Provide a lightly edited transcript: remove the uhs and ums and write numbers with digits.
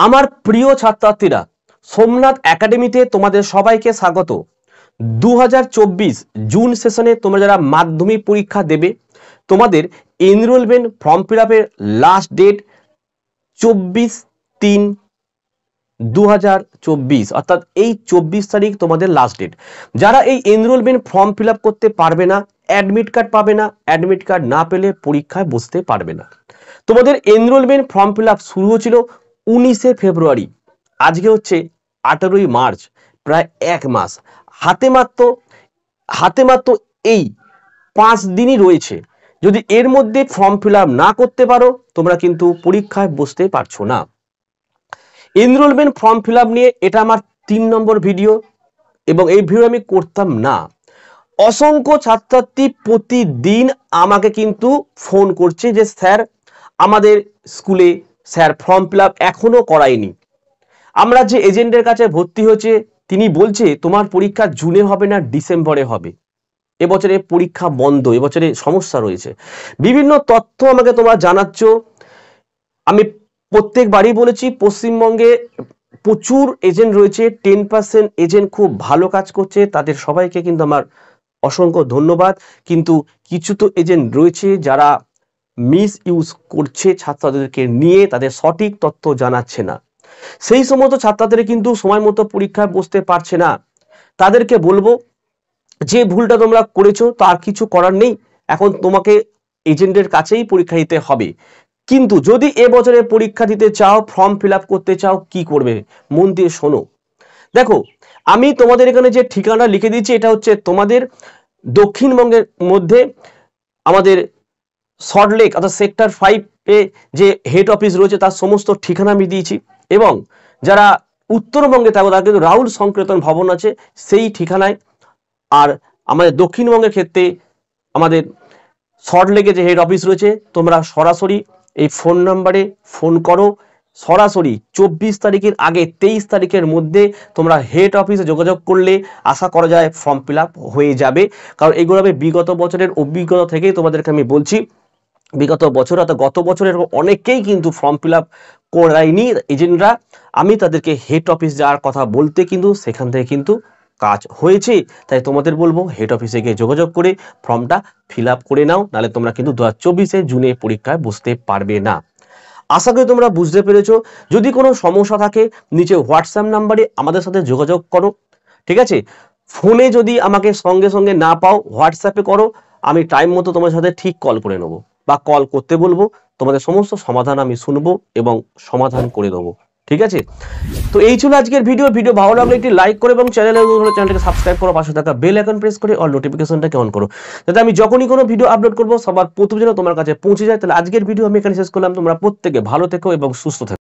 আমার প্রিয় ছাত্রছাত্রীরা, সোমনাথ একাডেমিতে তোমাদের সবাইকে স্বাগত। 2024 জুন সেশনে তোমরা যারা মাধ্যমিক পরীক্ষা দেবে, তোমাদের এনরোলমেন্ট ফর্ম ফিল আপের লাস্ট ডেট 24/3/2024, অর্থাৎ এই 24 তারিখ তোমাদের লাস্ট ডেট। যারা এই এনরোলমেন্ট ফর্ম ফিল আপ করতে পারবে না, অ্যাডমিট কার্ড পাবে না, অ্যাডমিট কার্ড না পেলে পরীক্ষায় বসতে পারবে না। তোমাদের এনরোলমেন্ট ফর্ম ফিল আপ শুরু হয়েছিল 19শে ফেব্রুয়ারি, আজকে হচ্ছে 18ই মার্চ, প্রায় এক মাস। হাতে মাত্র এই 5 দিনই রয়েছে। যদি এর মধ্যে ফর্ম ফিল আপ না করতে পারো, তোমরা কিন্তু পরীক্ষায় বসতে পারছো না। এনরোলমেন্ট ফর্ম ফিল আপ নিয়ে এটা আমার 3 নম্বর ভিডিও, এবং এই ভিডিও আমি করতাম না। অসংখ্য ছাত্রছাত্রী প্রতিদিন আমাকে কিন্তু ফোন করছে যে স্যার, আমাদের স্কুলে স্যার ফর্ম ফিল আপ এখনো করায়নি। আমরা যে এজেন্টের কাছে ভর্তি হয়েছে তিনি বলছে তোমার পরীক্ষা জুনে হবে না, ডিসেম্বরে হবে। এবছরে পরীক্ষা বন্ধ, এবছরে সমস্যা রয়েছে। বিভিন্ন তথ্য আমাকে তোমরা জানাচ্ছ। আমি প্রত্যেকবারই বলেছি, পশ্চিমবঙ্গে প্রচুর এজেন্ট রয়েছে, 10% এজেন্ট খুব ভালো কাজ করছে, তাদের সবাইকে কিন্তু আমার অসংখ্য ধন্যবাদ। কিন্তু কিছু তো এজেন্ট রয়েছে যারা মিস ইউজ করছে ছাত্রদেরকে নিয়ে, তাদের সঠিক তথ্য জানাচ্ছে না। সেই সমস্ত ছাত্রদের কিন্তু সময় মতো পরীক্ষায় বসতে পারছে না। তাদেরকে বলবো, যে ভুলটা তোমরা করেছো তার কিছু করার নেই, এখন তোমাকে এজেন্টের কাছেই পরীক্ষা দিতে হবে। কিন্তু যদি এবছরে পরীক্ষা দিতে চাও, ফর্ম ফিল আপ করতে চাও, কি করবে? মন দিয়ে শোনো। দেখো, আমি তোমাদের এখানে যে ঠিকানা লিখে দিচ্ছি, এটা হচ্ছে তোমাদের দক্ষিণবঙ্গের মধ্যে আমাদের সল্টলেক অর্থাৎ সেক্টর 5-এ যে হেড অফিস রয়েছে তার সমস্ত ঠিকানা আমি দিয়েছি। এবং যারা উত্তরবঙ্গে থাকো তার কিন্তু রাহুল সংকীর্তন ভবন আছে সেই ঠিকানায়। আর আমাদের দক্ষিণবঙ্গের ক্ষেত্রে আমাদের সল্টলেকে যে হেড অফিস রয়েছে, তোমরা সরাসরি এই ফোন নাম্বারে ফোন করো। সরাসরি 24 তারিখের আগে 23 তারিখের মধ্যে তোমরা হেড অফিসে যোগাযোগ করলে আশা করা যায় ফর্ম ফিল আপ হয়ে যাবে। কারণ এগুলো আমি বিগত বছরের অভিজ্ঞতা থেকেই তোমাদেরকে আমি বলছি। বিগত বছর অর্থাৎ গত বছরের অনেকেই কিন্তু ফর্ম ফিল আপ করায়নি এজেন্টরা। আমি তাদেরকে হেড অফিস যাওয়ার কথা বলতে কিন্তু সেখান থেকে কিন্তু কাজ হয়েছে। তাই তোমাদের বলবো, হেড অফিসে গিয়ে যোগাযোগ করে ফর্মটা ফিল আপ করে নাও, নাহলে তোমরা কিন্তু 2024 জুনে পরীক্ষায় বসতে পারবে না। আশা করি তোমরা বুঝতে পেরেছো। যদি কোনো সমস্যা থাকে নিচে হোয়াটসঅ্যাপ নাম্বারে আমাদের সাথে যোগাযোগ করো, ঠিক আছে? ফোনে যদি আমাকে সঙ্গে সঙ্গে না পাও, হোয়াটসঅ্যাপে করো, আমি টাইম মতো তোমার সাথে ঠিক কল করে নেবো বা কল করতে বলবো। তোমাদের সমস্ত সমাধান আমি শুনবো এবং সমাধান করে দেবো, ঠিক আছে? তো এই ছিল আজকের ভিডিও। ভালো লাগলে একটি লাইক করো এবং চ্যানেলটাকে সাবস্ক্রাইব করো, পাশে থাকা বেল আইকন প্রেস করে অল নোটিফিকেশনটাকে অন করো, যাতে আমি যখনই কোনো ভিডিও আপলোড করবো সবার প্রথম যেন তোমার কাছে পৌঁছে যায়। তাহলে আজকের ভিডিও আমি এখানে শেষ করলাম। তোমরা প্রত্যেকে ভালো থেকো এবং সুস্থ থেকো।